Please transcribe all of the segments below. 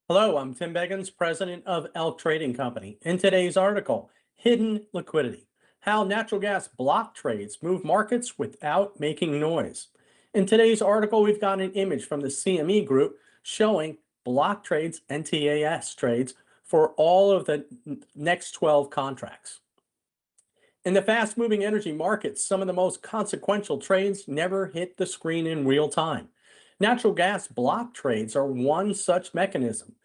Hello, I'm Tim Beggins, president of Elk Trading Company. In today's article, Hidden Liquidity, How Natural Gas Block Trades Move Markets Without Making Noise. In today's article, we've got an image from the CME Group showing block trades, NTAS trades, for all of the next 12 contracts. In the fast-moving energy markets, some of the most consequential trades never hit the screen in real time. Natural gas block trades are one such mechanism.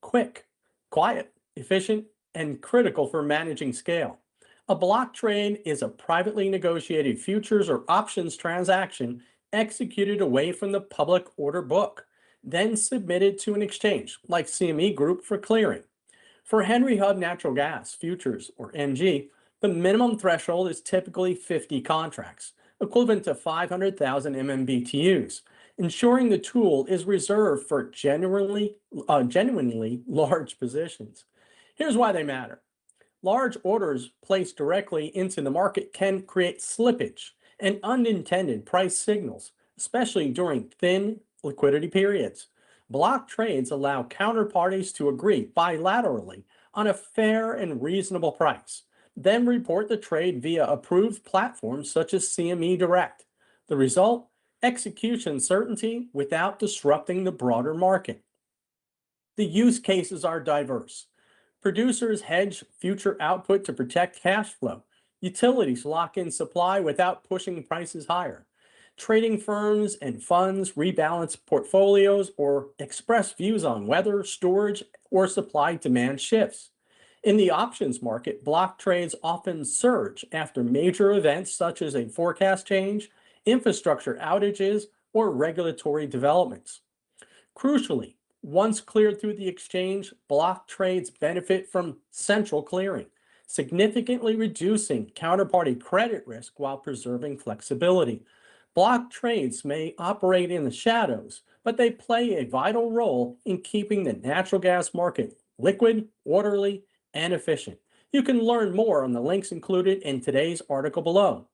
Quick, quiet, efficient, and critical for managing scale. A block trade is a privately negotiated futures or options transaction executed away from the public order book, then submitted to an exchange like CME Group for clearing. For Henry Hub natural gas futures, or NG, the minimum threshold is typically 50 contracts, equivalent to 500,000 MMBtus, ensuring the tool is reserved for genuinely large positions. Here's why they matter. Large orders placed directly into the market can create slippage and unintended price signals, especially during thin liquidity periods. Block trades allow counterparties to agree bilaterally on a fair and reasonable price, then report the trade via approved platforms such as CME Direct. The result? Execution certainty without disrupting the broader market. The use cases are diverse. Producers hedge future output to protect cash flow. Utilities lock in supply without pushing prices higher. Trading firms and funds rebalance portfolios or express views on weather, storage, or supply demand shifts. In the options market, block trades often surge after major events such as a forecast change, infrastructure outages, or regulatory developments. Crucially, once cleared through the exchange, block trades benefit from central clearing, significantly reducing counterparty credit risk while preserving flexibility. Block trades may operate in the shadows, but they play a vital role in keeping the natural gas market liquid, orderly, and efficient. You can learn more on the links included in today's article below.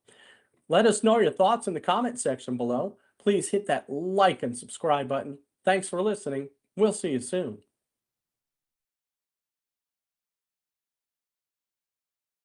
Let us know your thoughts in the comment section below. Please hit that like and subscribe button. Thanks for listening. We'll see you soon.